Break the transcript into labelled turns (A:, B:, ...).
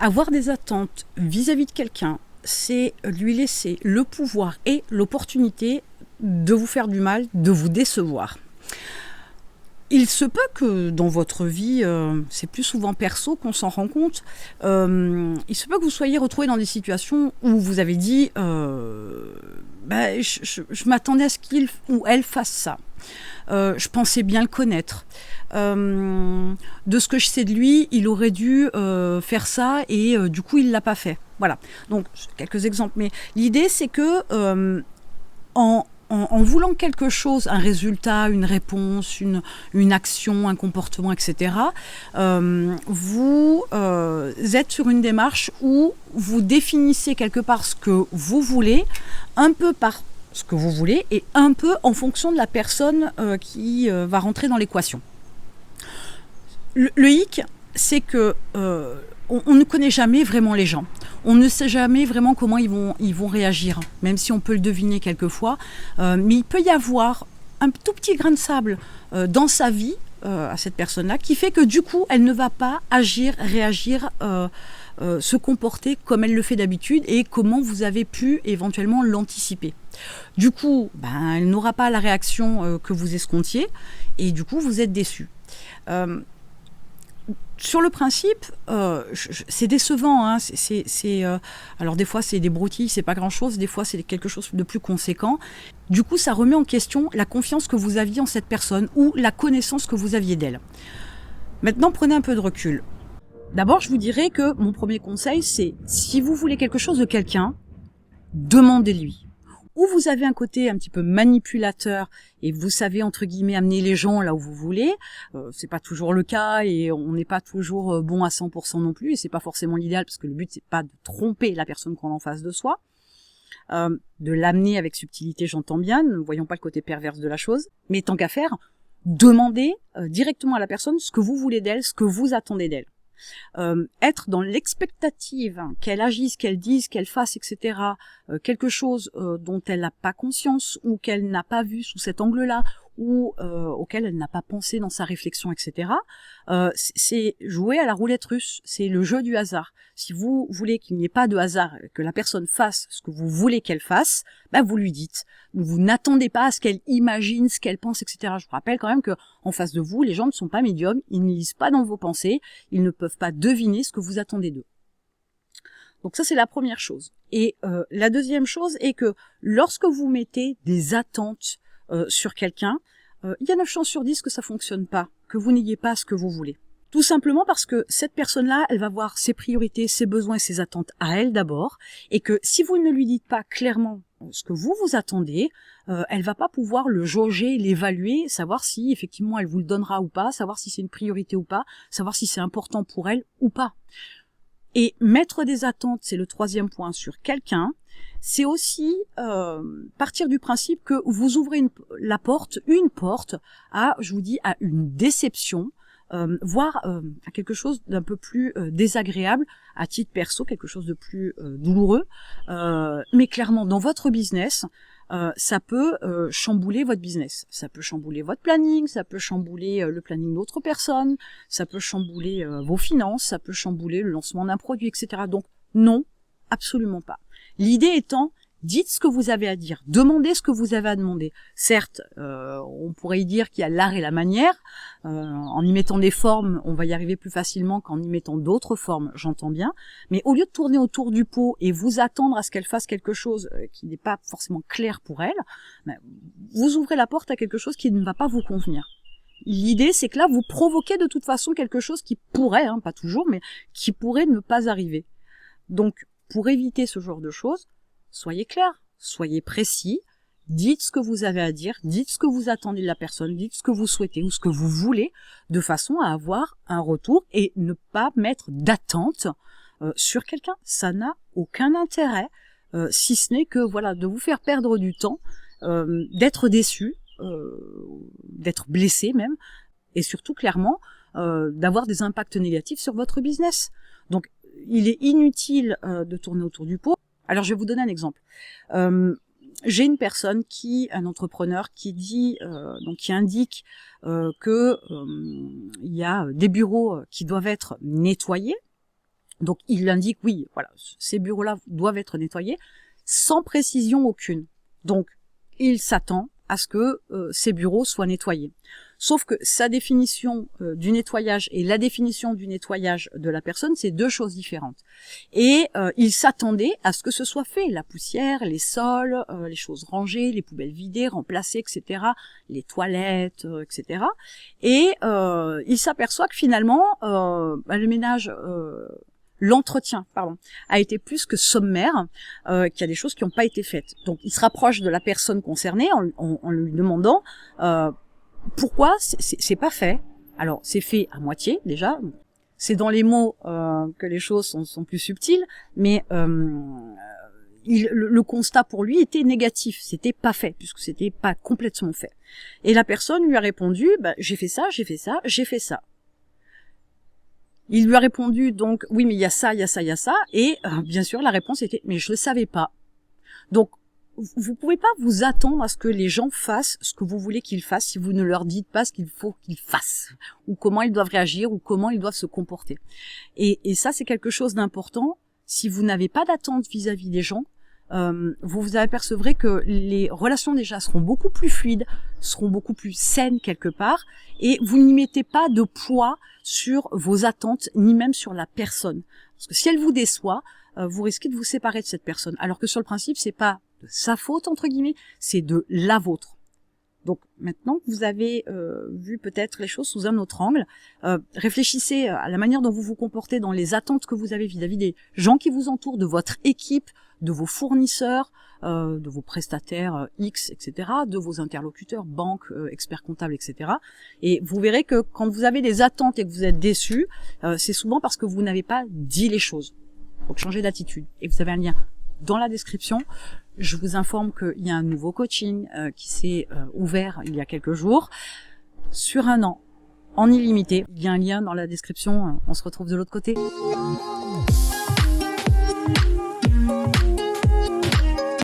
A: Avoir des attentes vis-à-vis de quelqu'un, c'est lui laisser le pouvoir et l'opportunité de vous faire du mal, de vous décevoir. Il se peut que dans votre vie, c'est plus souvent perso qu'on s'en rend compte, il se peut que vous soyez retrouvé dans des situations où vous avez dit je m'attendais à ce qu'il ou elle fasse ça. Je pensais bien le connaître. De ce que je sais de lui, il aurait dû faire ça et du coup, il ne l'a pas fait. Voilà. Donc, quelques exemples. Mais l'idée, c'est que en voulant quelque chose, un résultat, une réponse, une action, un comportement, etc., vous êtes sur une démarche où vous définissez quelque part ce que vous voulez, un peu par ce que vous voulez et un peu en fonction de la personne qui va rentrer dans l'équation. Le hic, c'est que on ne connaît jamais vraiment les gens. On ne sait jamais vraiment comment ils vont réagir, même si on peut le deviner quelquefois. Mais il peut y avoir un tout petit grain de sable dans sa vie, à cette personne-là, qui fait que du coup, elle ne va pas agir, réagir, se comporter comme elle le fait d'habitude et comment vous avez pu éventuellement l'anticiper. Du coup, elle n'aura pas la réaction que vous escomptiez et du coup, vous êtes déçu. Sur le principe, c'est décevant. Hein, alors des fois, c'est des broutilles, c'est pas grand-chose. Des fois, c'est quelque chose de plus conséquent. Du coup, ça remet en question la confiance que vous aviez en cette personne ou la connaissance que vous aviez d'elle. Maintenant, prenez un peu de recul. D'abord, je vous dirais que mon premier conseil, c'est si vous voulez quelque chose de quelqu'un, demandez-lui. Ou vous avez un côté un petit peu manipulateur et vous savez entre guillemets amener les gens là où vous voulez, c'est pas toujours le cas et on n'est pas toujours bon à 100% non plus et c'est pas forcément l'idéal parce que le but c'est pas de tromper la personne qu'on a en face de soi, de l'amener avec subtilité, j'entends bien, ne voyons pas le côté perverse de la chose, mais tant qu'à faire, demandez directement à la personne ce que vous voulez d'elle, ce que vous attendez d'elle. Être dans l'expectative, qu'elle agisse, qu'elle dise, qu'elle fasse, etc., quelque chose dont elle n'a pas conscience ou qu'elle n'a pas vu sous cet angle-là ou auquel elle n'a pas pensé dans sa réflexion, etc., c'est jouer à la roulette russe, c'est le jeu du hasard. Si vous voulez qu'il n'y ait pas de hasard, que la personne fasse ce que vous voulez qu'elle fasse, vous lui dites. Vous n'attendez pas à ce qu'elle imagine, ce qu'elle pense, etc. Je vous rappelle quand même que en face de vous, les gens ne sont pas médiums, ils ne lisent pas dans vos pensées, ils ne peuvent pas deviner ce que vous attendez d'eux. Donc ça, c'est la première chose. Et la deuxième chose est que lorsque vous mettez des attentes sur quelqu'un, il y a 9 chances sur 10 que ça fonctionne pas, que vous n'ayez pas ce que vous voulez. Tout simplement parce que cette personne-là, elle va voir ses priorités, ses besoins et ses attentes à elle d'abord, et que si vous ne lui dites pas clairement ce que vous attendez, elle va pas pouvoir le jauger, l'évaluer, savoir si effectivement elle vous le donnera ou pas, savoir si c'est une priorité ou pas, savoir si c'est important pour elle ou pas. Et mettre des attentes, c'est le troisième point sur quelqu'un, c'est aussi partir du principe que vous ouvrez une porte à, je vous dis, à une déception, voire à quelque chose d'un peu plus désagréable à titre perso, quelque chose de plus douloureux, mais clairement dans votre business, ça peut chambouler votre business, ça peut chambouler votre planning, ça peut chambouler le planning d'autres personnes, ça peut chambouler vos finances, ça peut chambouler le lancement d'un produit, etc. Donc non, absolument pas. L'idée étant, dites ce que vous avez à dire, demandez ce que vous avez à demander. Certes, on pourrait y dire qu'il y a l'art et la manière. En y mettant des formes, on va y arriver plus facilement qu'en y mettant d'autres formes, j'entends bien. Mais au lieu de tourner autour du pot et vous attendre à ce qu'elle fasse quelque chose qui n'est pas forcément clair pour elle, vous ouvrez la porte à quelque chose qui ne va pas vous convenir. L'idée, c'est que là, vous provoquez de toute façon quelque chose qui pourrait, pas toujours, mais qui pourrait ne pas arriver. Donc, pour éviter ce genre de choses, soyez clair, soyez précis, dites ce que vous avez à dire, dites ce que vous attendez de la personne, dites ce que vous souhaitez ou ce que vous voulez, de façon à avoir un retour et ne pas mettre d'attente sur quelqu'un. Ça n'a aucun intérêt, si ce n'est que de vous faire perdre du temps, d'être déçu, d'être blessé même, et surtout clairement d'avoir des impacts négatifs sur votre business. Donc il est inutile de tourner autour du pot. Alors je vais vous donner un exemple. J'ai une personne un entrepreneur qui dit, qui indique que il y a des bureaux qui doivent être nettoyés. Donc il indique oui, voilà, ces bureaux-là doivent être nettoyés sans précision aucune. Donc il s'attend à ce que ces bureaux soient nettoyés. Sauf que sa définition du nettoyage et la définition du nettoyage de la personne, c'est deux choses différentes. Et il s'attendait à ce que ce soit fait, la poussière, les sols, les choses rangées, les poubelles vidées, remplacées, etc., les toilettes, etc. Et il s'aperçoit que finalement, le ménage... l'entretien, a été plus que sommaire, qu'il y a des choses qui n'ont pas été faites. Donc, il se rapproche de la personne concernée en lui demandant pourquoi c'est pas fait. Alors, c'est fait à moitié déjà. C'est dans les mots que les choses sont plus subtiles, mais le constat pour lui était négatif. C'était pas fait, puisque c'était pas complètement fait. Et la personne lui a répondu j'ai fait ça, j'ai fait ça, j'ai fait ça. Il lui a répondu donc oui mais il y a ça, il y a ça, il y a ça et bien sûr la réponse était mais je le savais pas. Donc vous pouvez pas vous attendre à ce que les gens fassent ce que vous voulez qu'ils fassent si vous ne leur dites pas ce qu'il faut qu'ils fassent ou comment ils doivent réagir ou comment ils doivent se comporter. Et ça c'est quelque chose d'important. Si vous n'avez pas d'attente vis-à-vis des gens, vous vous apercevrez que les relations déjà seront beaucoup plus fluides, seront beaucoup plus saines quelque part, et vous n'y mettez pas de poids sur vos attentes, ni même sur la personne. Parce que si elle vous déçoit, vous risquez de vous séparer de cette personne. Alors que sur le principe, c'est pas de sa faute, entre guillemets, c'est de la vôtre. Donc maintenant que vous avez vu peut-être les choses sous un autre angle, réfléchissez à la manière dont vous vous comportez dans les attentes que vous avez vis-à-vis des gens qui vous entourent, de votre équipe, de vos fournisseurs, de vos prestataires X, etc., de vos interlocuteurs, banques, experts comptables, etc. Et vous verrez que quand vous avez des attentes et que vous êtes déçus, c'est souvent parce que vous n'avez pas dit les choses. Donc changez d'attitude. Et vous avez un lien dans la description. Je vous informe qu'il y a un nouveau coaching qui s'est ouvert il y a quelques jours sur 1 an en illimité. Il y a un lien dans la description. On se retrouve de l'autre côté.